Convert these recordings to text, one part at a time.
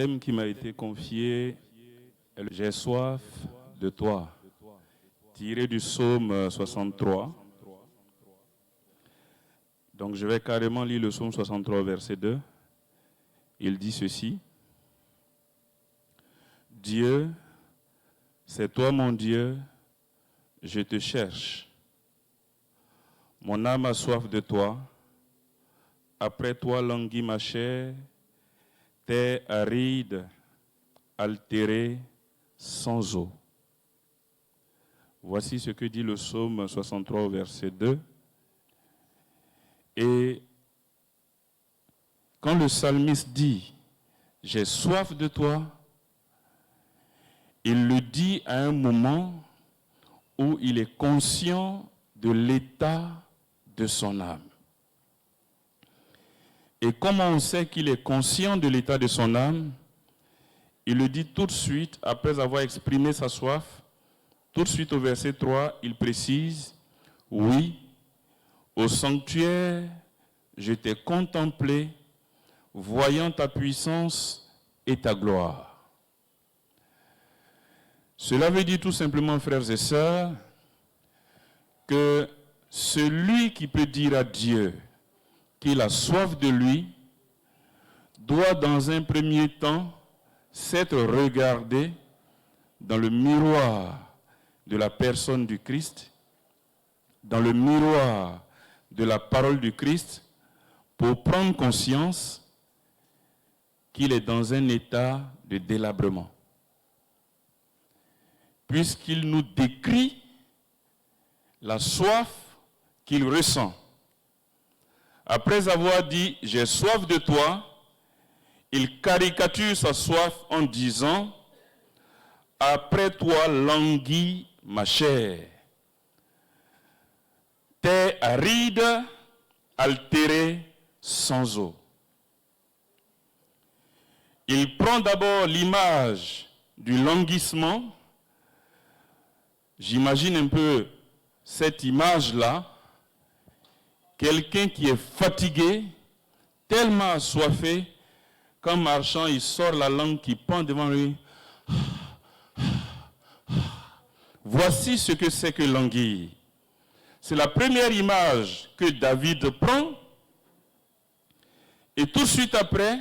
thème qui m'a été confié est « J'ai soif de toi », tiré du psaume 63. Donc je vais carrément lire le psaume 63, verset 2. Il dit ceci. « Dieu, c'est toi mon Dieu, je te cherche. Mon âme a soif de toi. Après toi languit ma chair, terre aride, altérée, sans eau. » Voici ce que dit le psaume 63, verset 2. Et quand le psalmiste dit « J'ai soif de toi », il le dit à un moment où il est conscient de l'état de son âme. Et comment on sait qu'il est conscient de l'état de son âme? Il le dit tout de suite, après avoir exprimé sa soif, tout de suite au verset 3, il précise « Oui, au sanctuaire, je t'ai contemplé, voyant ta puissance et ta gloire. » Cela veut dire tout simplement, frères et sœurs, que celui qui peut dire à Dieu qu'il a soif de lui doit dans un premier temps s'être regardé dans le miroir de la personne du Christ, dans le miroir de la parole du Christ, pour prendre conscience qu'il est dans un état de délabrement. Puisqu'il nous décrit la soif qu'il ressent. Après avoir dit « J'ai soif de toi », il caricature sa soif en disant « Après toi languit ma chair, terre aride, altérée, sans eau. » Il prend d'abord l'image du languissement. J'imagine un peu cette image-là, quelqu'un qui est fatigué, tellement assoiffé, qu'en marchant, il sort la langue qui pend devant lui. Voici ce que c'est que languir. C'est la première image que David prend, et tout de suite après,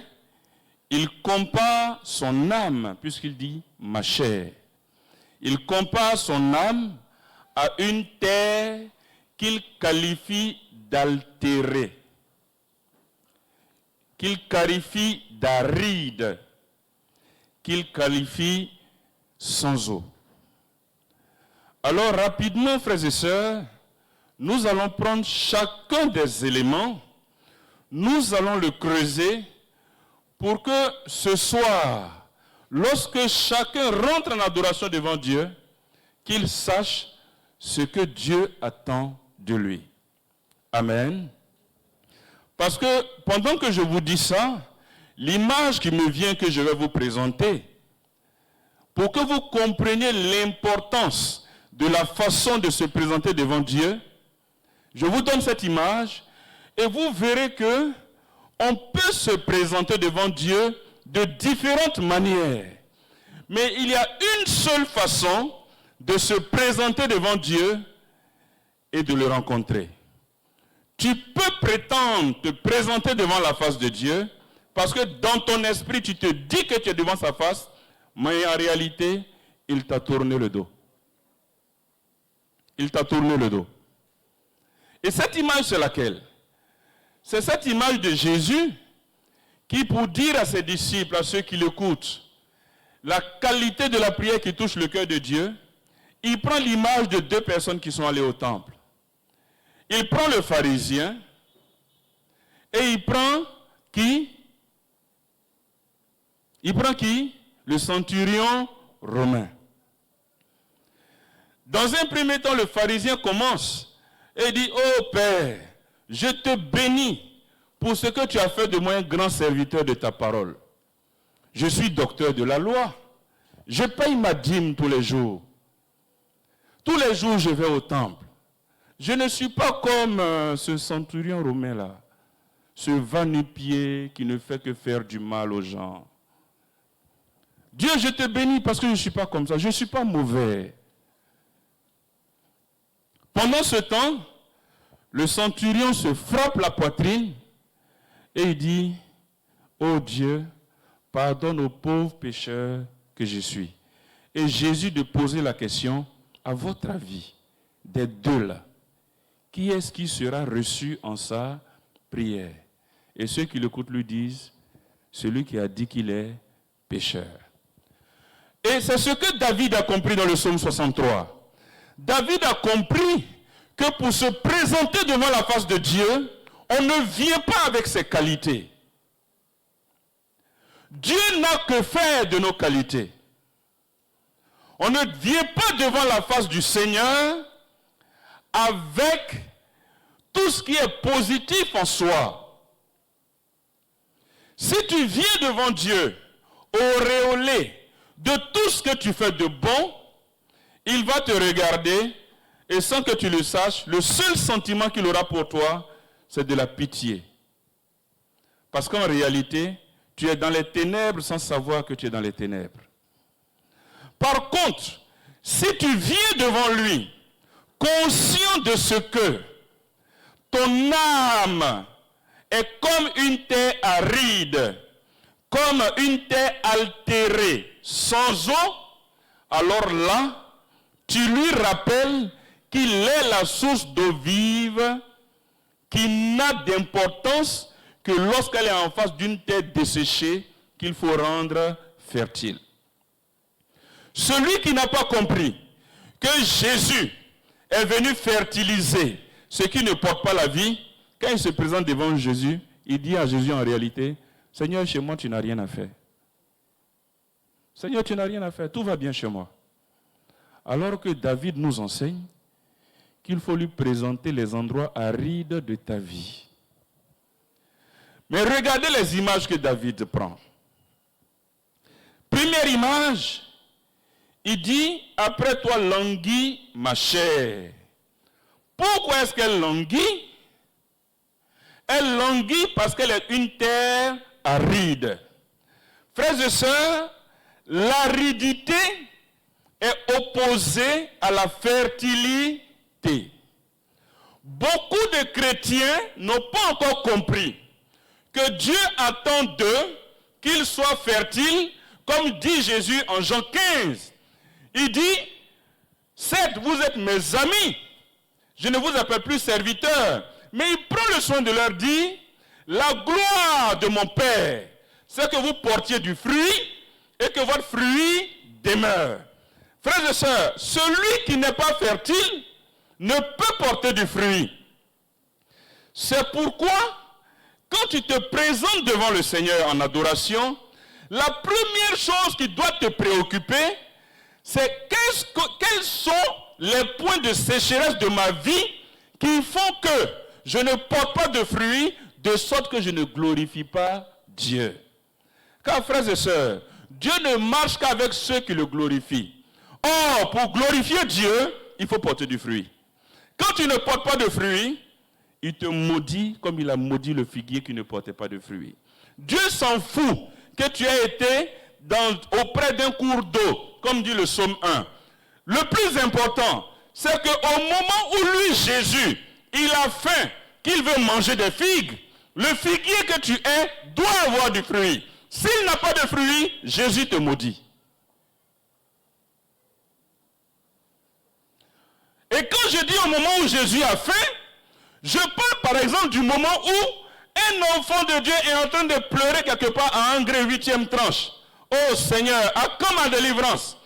il compare son âme, puisqu'il dit « ma chair ». Il compare son âme à une terre qu'il qualifie d'altérée, qu'il qualifie d'aride, qu'il qualifie sans eau. Alors rapidement, frères et sœurs, nous allons prendre chacun des éléments, nous allons le creuser pour que ce soir, lorsque chacun rentre en adoration devant Dieu, qu'il sache ce que Dieu attend de lui. Amen. Parce que pendant que je vous dis ça, l'image qui me vient que je vais vous présenter, pour que vous compreniez l'importance de la façon de se présenter devant Dieu, je vous donne cette image et vous verrez que on peut se présenter devant Dieu de différentes manières. Mais il y a une seule façon de se présenter devant Dieu et de le rencontrer. Tu peux prétendre te présenter devant la face de Dieu parce que dans ton esprit, tu te dis que tu es devant sa face, mais en réalité, il t'a tourné le dos. Il t'a tourné le dos. Et cette image, c'est laquelle? C'est cette image de Jésus qui, pour dire à ses disciples, à ceux qui l'écoutent, la qualité de la prière qui touche le cœur de Dieu, il prend l'image de deux personnes qui sont allées au temple. Il prend le pharisien et il prend qui? Il prend qui? Le centurion romain. Dans un premier temps, le pharisien commence et dit « Oh Père, je te bénis pour ce que tu as fait de moi un grand serviteur de ta parole. Je suis docteur de la loi. Je paye ma dîme tous les jours. Tous les jours, je vais au temple. Je ne suis pas comme ce centurion romain-là, ce va-nu-pied qui ne fait que faire du mal aux gens. Dieu, je te bénis parce que je ne suis pas comme ça, je ne suis pas mauvais. Pendant ce temps, le centurion se frappe la poitrine et il dit, ô Dieu, pardonne aux pauvres pécheurs que je suis. Et Jésus de poser la question, à votre avis, des deux là, qui est-ce qui sera reçu en sa prière? Et ceux qui l'écoutent lui disent, celui qui a dit qu'il est pécheur. Et c'est ce que David a compris dans le psaume 63. David a compris que pour se présenter devant la face de Dieu, on ne vient pas avec ses qualités. Dieu n'a que faire de nos qualités. On ne vient pas devant la face du Seigneur avec tout ce qui est positif en soi. Si tu viens devant Dieu auréolé de tout ce que tu fais de bon, il va te regarder et sans que tu le saches, le seul sentiment qu'il aura pour toi, c'est de la pitié. Parce qu'en réalité, tu es dans les ténèbres sans savoir que tu es dans les ténèbres. Par contre, si tu viens devant lui, conscient de ce que ton âme est comme une terre aride, comme une terre altérée, sans eau, alors là, tu lui rappelles qu'il est la source d'eau vive qui n'a d'importance que lorsqu'elle est en face d'une terre desséchée qu'il faut rendre fertile. Celui qui n'a pas compris que Jésus est venu fertiliser ce qui ne porte pas la vie, quand il se présente devant Jésus, il dit à Jésus en réalité, « Seigneur, chez moi, tu n'as rien à faire. Seigneur, tu n'as rien à faire, tout va bien chez moi. » Alors que David nous enseigne qu'il faut lui présenter les endroits arides de ta vie. Mais regardez les images que David prend. Première image, il dit, après toi languit ma chair. Pourquoi est-ce qu'elle languit? Elle languit parce qu'elle est une terre aride. Frères et sœurs, l'aridité est opposée à la fertilité. Beaucoup de chrétiens n'ont pas encore compris que Dieu attend d'eux qu'ils soient fertiles, comme dit Jésus en Jean 15. Il dit, certes, vous êtes mes amis, je ne vous appelle plus serviteurs, mais il prend le soin de leur dire, la gloire de mon Père, c'est que vous portiez du fruit et que votre fruit demeure. Frères et sœurs, celui qui n'est pas fertile ne peut porter du fruit. C'est pourquoi, quand tu te présentes devant le Seigneur en adoration, la première chose qui doit te préoccuper, c'est quels sont les points de sécheresse de ma vie qui font que je ne porte pas de fruits, de sorte que je ne glorifie pas Dieu. Car, frères et sœurs, Dieu ne marche qu'avec ceux qui le glorifient. Or, pour glorifier Dieu, il faut porter du fruit. Quand tu ne portes pas de fruits, il te maudit comme il a maudit le figuier qui ne portait pas de fruits. Dieu s'en fout que tu aies été auprès d'un cours d'eau, comme dit le psaume 1. Le plus important, c'est qu'au moment où lui, Jésus, il a faim, qu'il veut manger des figues, le figuier que tu es doit avoir du fruit. S'il n'a pas de fruit, Jésus te maudit. Et quand je dis au moment où Jésus a faim, je parle par exemple du moment où un enfant de Dieu est en train de pleurer quelque part à Angers 8e tranche. Oh Seigneur, à quand ma délivrance?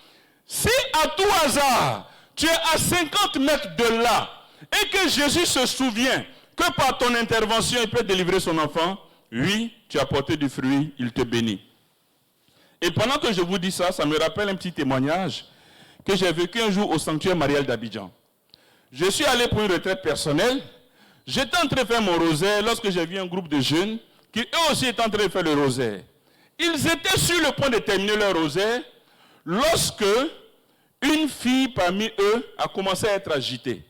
Si à tout hasard, tu es à 50 mètres de là, et que Jésus se souvient que par ton intervention, il peut délivrer son enfant, oui, tu as porté du fruit, il te bénit. Et pendant que je vous dis ça, ça me rappelle un petit témoignage que j'ai vécu un jour au sanctuaire marial d'Abidjan. Je suis allé pour une retraite personnelle. J'étais en train de faire mon rosaire lorsque j'ai vu un groupe de jeunes qui eux aussi étaient en train de faire le rosaire. Ils étaient sur le point de terminer leur rosaire lorsque une fille parmi eux a commencé à être agitée.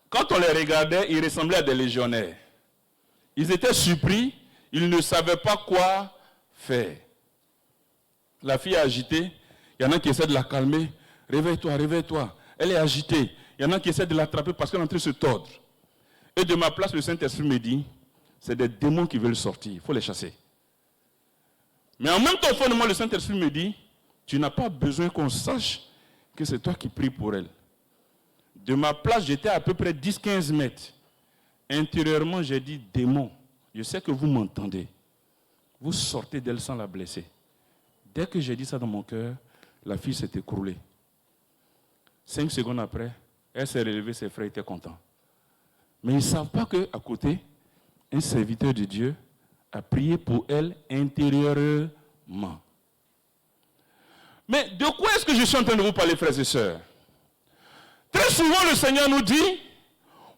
Quand on les regardait, ils ressemblaient à des légionnaires. Ils étaient surpris, ils ne savaient pas quoi faire. La fille est agitée. Il y en a qui essaient de la calmer. Réveille-toi, réveille-toi. Elle est agitée. Il y en a qui essaient de l'attraper parce qu'elle est en train de se tordre. Et de ma place, le Saint-Esprit me dit, c'est des démons qui veulent sortir. Il faut les chasser. Mais en même temps, au fond de moi, le Saint-Esprit me dit, tu n'as pas besoin qu'on sache que c'est toi qui pries pour elle. De ma place, j'étais à peu près 10-15 mètres. Intérieurement, j'ai dit, démon, je sais que vous m'entendez. Vous sortez d'elle sans la blesser. Dès que j'ai dit ça dans mon cœur, la fille s'est écroulée. 5 secondes après, elle s'est relevée, ses frères étaient contents. Mais ils ne savent pas qu'à côté, un serviteur de Dieu a prié pour elle intérieurement. Mais de quoi est-ce que je suis en train de vous parler, frères et sœurs? Très souvent, le Seigneur nous dit,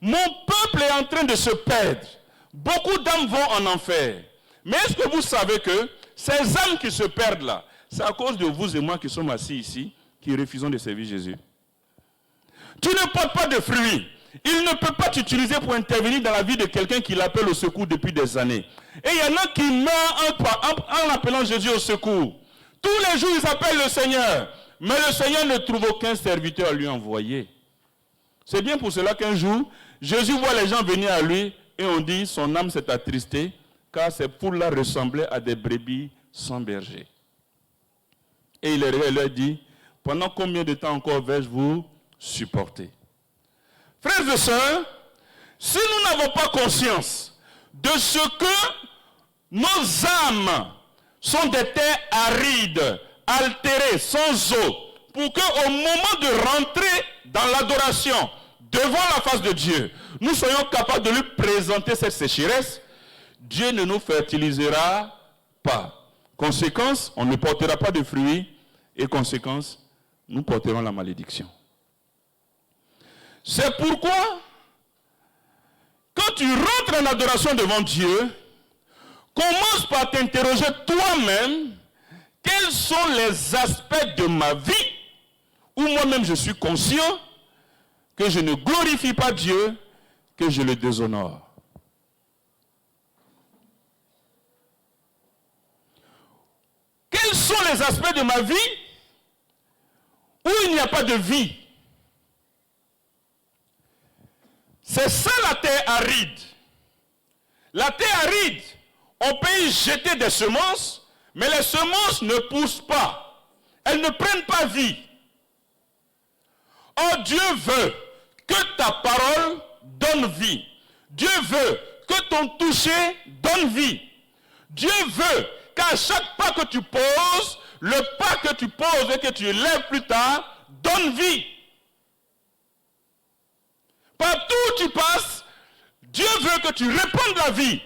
mon peuple est en train de se perdre. Beaucoup d'âmes vont en enfer. Mais est-ce que vous savez que ces âmes qui se perdent là, c'est à cause de vous et moi qui sommes assis ici, qui refusons de servir Jésus? Tu ne portes pas de fruits. Il ne peut pas t'utiliser pour intervenir dans la vie de quelqu'un qui l'appelle au secours depuis des années. Et il y en a qui meurent en appelant Jésus au secours. Tous les jours, ils appellent le Seigneur. Mais le Seigneur ne trouve aucun serviteur à lui envoyer. C'est bien pour cela qu'un jour, Jésus voit les gens venir à lui et on dit, son âme s'est attristée, car ces poules-là ressemblaient à des brebis sans berger. Et il leur dit, pendant combien de temps encore vais-je vous supporter? Frères et sœurs, si nous n'avons pas conscience de ce que nos âmes sont des terres arides, altérées, sans eau, pour qu'au moment de rentrer dans l'adoration, devant la face de Dieu, nous soyons capables de lui présenter cette sécheresse, Dieu ne nous fertilisera pas. Conséquence, on ne portera pas de fruits, et conséquence, nous porterons la malédiction. C'est pourquoi, quand tu rentres en adoration devant Dieu, commence par t'interroger toi-même, quels sont les aspects de ma vie où moi-même je suis conscient que je ne glorifie pas Dieu, que je le déshonore. Quels sont les aspects de ma vie où il n'y a pas de vie? C'est ça la terre aride. La terre aride, on peut y jeter des semences, mais les semences ne poussent pas. Elles ne prennent pas vie. Or, Dieu veut que ta parole donne vie. Dieu veut que ton toucher donne vie. Dieu veut qu'à chaque pas que tu poses, le pas que tu poses et que tu lèves plus tard, donne vie. Partout où tu passes, Dieu veut que tu répandes la vie.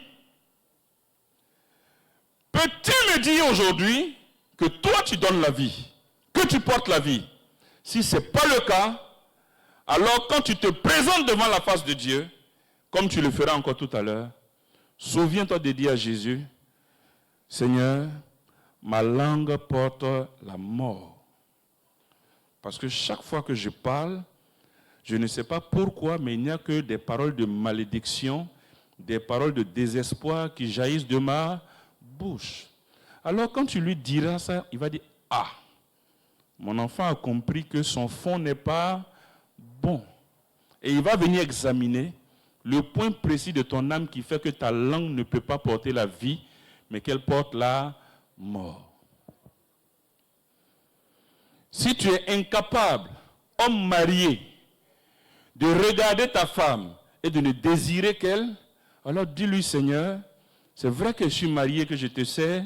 Peux-tu me dire aujourd'hui que toi tu donnes la vie, que tu portes la vie? Si ce n'est pas le cas, alors quand tu te présentes devant la face de Dieu, comme tu le feras encore tout à l'heure, souviens-toi de dire à Jésus, Seigneur, ma langue porte la mort. Parce que chaque fois que je parle, je ne sais pas pourquoi, mais il n'y a que des paroles de malédiction, des paroles de désespoir qui jaillissent de ma bouche. Alors quand tu lui diras ça, il va dire, ah, mon enfant a compris que son fond n'est pas bon. Et il va venir examiner le point précis de ton âme qui fait que ta langue ne peut pas porter la vie, mais qu'elle porte la mort. Si tu es incapable, homme marié, de regarder ta femme et de ne désirer qu'elle, alors dis-lui, Seigneur, c'est vrai que je suis marié, que je te sers,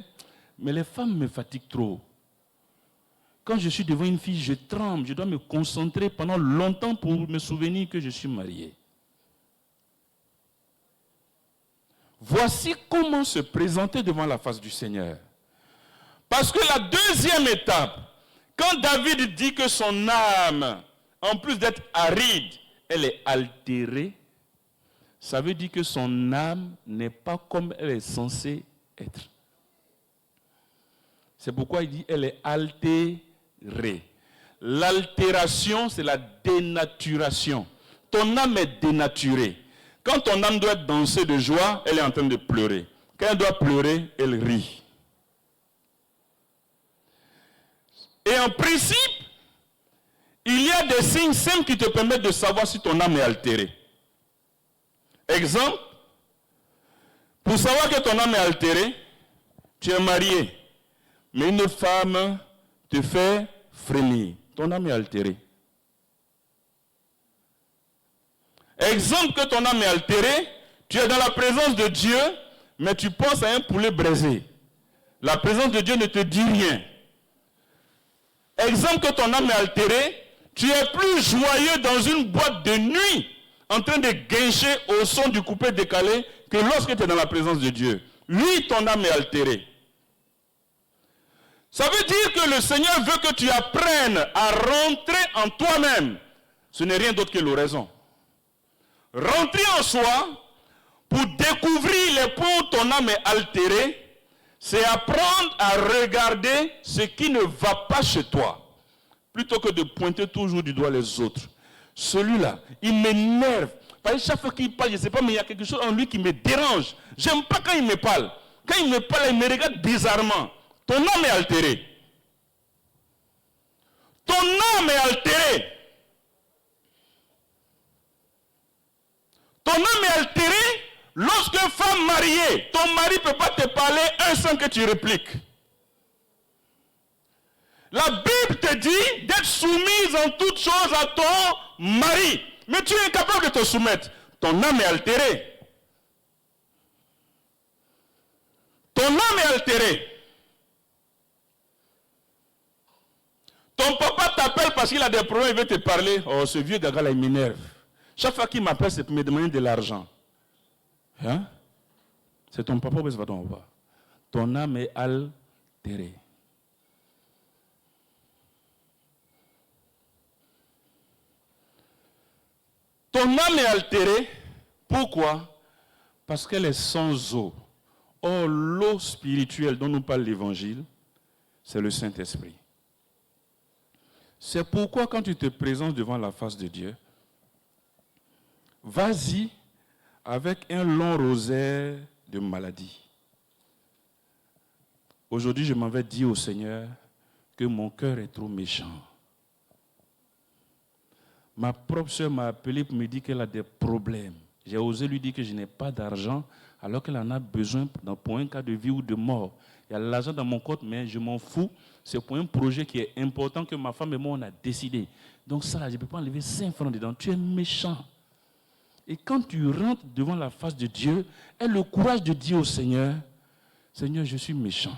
mais les femmes me fatiguent trop. Quand je suis devant une fille, je tremble, je dois me concentrer pendant longtemps pour me souvenir que je suis marié. Voici comment se présenter devant la face du Seigneur. Parce que la deuxième étape, quand David dit que son âme, en plus d'être aride, elle est altérée, ça veut dire que son âme n'est pas comme elle est censée être. C'est pourquoi il dit elle est altérée. L'altération, c'est la dénaturation. Ton âme est dénaturée. Quand ton âme doit danser de joie, elle est en train de pleurer. Quand elle doit pleurer, elle rit. Et en principe, il y a des signes simples qui te permettent de savoir si ton âme est altérée. Exemple, pour savoir que ton âme est altérée, tu es marié, mais une femme te fait frémir. Ton âme est altérée. Exemple que ton âme est altérée, tu es dans la présence de Dieu, mais tu penses à un poulet braisé. La présence de Dieu ne te dit rien. Exemple que ton âme est altérée, tu es plus joyeux dans une boîte de nuit, en train de guincher au son du coupé décalé, que lorsque tu es dans la présence de Dieu. Lui, ton âme est altérée. Ça veut dire que le Seigneur veut que tu apprennes à rentrer en toi-même. Ce n'est rien d'autre que l'oraison. Rentrer en soi pour découvrir les points où ton âme est altérée, c'est apprendre à regarder ce qui ne va pas chez toi, plutôt que de pointer toujours du doigt les autres. Celui-là, il m'énerve. Parce que chaque fois qu'il parle, je ne sais pas, mais il y a quelque chose en lui qui me dérange. J'aime pas quand il me parle. Quand il me parle, il me regarde bizarrement. Ton âme est altérée. Ton âme est altérée. Ton âme est altérée lorsque femme mariée, ton mari ne peut pas te parler un sans que tu répliques. La Bible te dit d'être soumise en toutes choses à ton mari. Mais tu es incapable de te soumettre. Ton âme est altérée. Ton âme est altérée. Ton papa t'appelle parce qu'il a des problèmes, il veut te parler. Oh, ce vieux gaga là, il m'énerve. Chaque fois qu'il m'appelle, c'est pour me demander de l'argent. Hein? C'est ton papa ou c'est pas ton papa? Ton âme est altérée. Ton âme est altérée. Pourquoi? Parce qu'elle est sans eau. Or, l'eau spirituelle dont nous parle l'Évangile, c'est le Saint-Esprit. C'est pourquoi quand tu te présentes devant la face de Dieu, vas-y avec un long rosaire de maladie. Aujourd'hui, je m'en vais dire au Seigneur que mon cœur est trop méchant. Ma propre soeur m'a appelé pour me dire qu'elle a des problèmes. J'ai osé lui dire que je n'ai pas d'argent alors qu'elle en a besoin pour un cas de vie ou de mort. Il y a l'argent dans mon compte, mais je m'en fous. C'est pour un projet qui est important que ma femme et moi, on a décidé. Donc ça, je ne peux pas enlever 5 francs dedans. Tu es méchant. Et quand tu rentres devant la face de Dieu, aie le courage de dire au Seigneur, Seigneur, je suis méchant.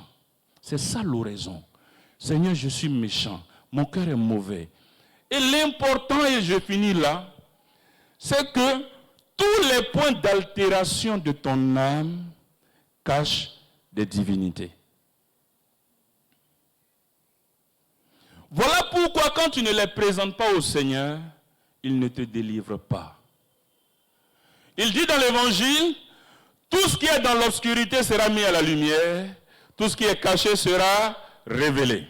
C'est ça l'oraison. Seigneur, je suis méchant. Mon cœur est mauvais. Et l'important, et je finis là, c'est que tous les points d'altération de ton âme cachent des divinités. Voilà pourquoi quand tu ne les présentes pas au Seigneur, il ne te délivre pas. Il dit dans l'Évangile, tout ce qui est dans l'obscurité sera mis à la lumière, tout ce qui est caché sera révélé.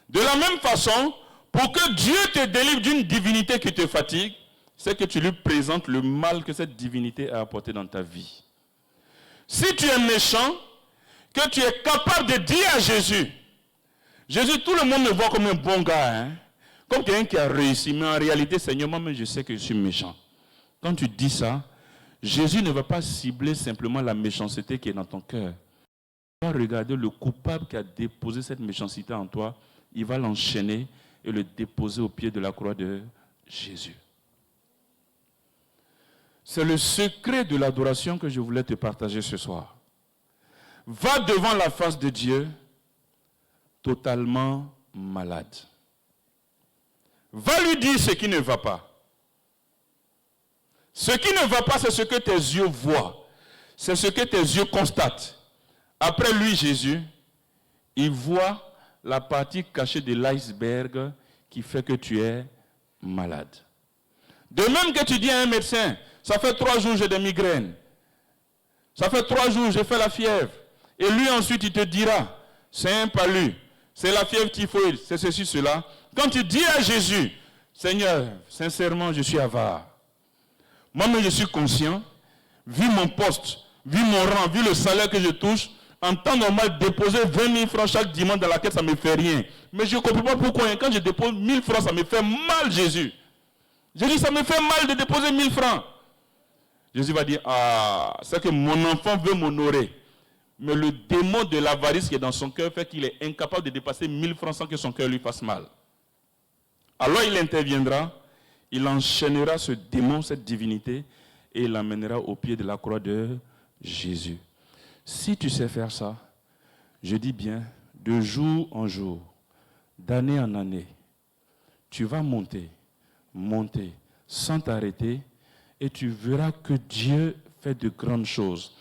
De la même façon, pour que Dieu te délivre d'une divinité qui te fatigue, c'est que tu lui présentes le mal que cette divinité a apporté dans ta vie. Si tu es méchant, que tu es capable de dire à Jésus, Jésus, tout le monde me voit comme un bon gars, hein? Comme quelqu'un qui a réussi, mais en réalité, Seigneur, moi-même, je sais que je suis méchant. Quand tu dis ça, Jésus ne va pas cibler simplement la méchanceté qui est dans ton cœur. Il va regarder le coupable qui a déposé cette méchanceté en toi, il va l'enchaîner et le déposer au pied de la croix de Jésus. C'est le secret de l'adoration que je voulais te partager ce soir. Va devant la face de Dieu totalement malade. Va lui dire ce qui ne va pas. Ce qui ne va pas, c'est ce que tes yeux voient. C'est ce que tes yeux constatent. Après lui, Jésus, il voit la partie cachée de l'iceberg qui fait que tu es malade. De même que tu dis à un médecin, ça fait 3 jours que j'ai des migraines. Ça fait 3 jours que j'ai fait la fièvre. Et lui ensuite, il te dira, c'est un palu, c'est la fièvre typhoïde, c'est ceci, cela. Quand tu dis à Jésus, Seigneur, sincèrement, je suis avare. Moi-même, je suis conscient, vu mon poste, vu mon rang, vu le salaire que je touche, en temps normal, déposer 20 000 francs chaque dimanche dans la caisse, ça ne me fait rien. Mais je ne comprends pas pourquoi. Quand je dépose 1000 francs, ça me fait mal, Jésus. J'ai dit, ça me fait mal de déposer 1000 francs. Jésus va dire, ah, c'est que mon enfant veut m'honorer. Mais le démon de l'avarice qui est dans son cœur fait qu'il est incapable de dépasser 1000 francs sans que son cœur lui fasse mal. Alors il interviendra, il enchaînera ce démon, cette divinité, et il l'amènera au pied de la croix de Jésus. Si tu sais faire ça, je dis bien, de jour en jour, d'année en année, tu vas monter, sans t'arrêter, et tu verras que Dieu fait de grandes choses.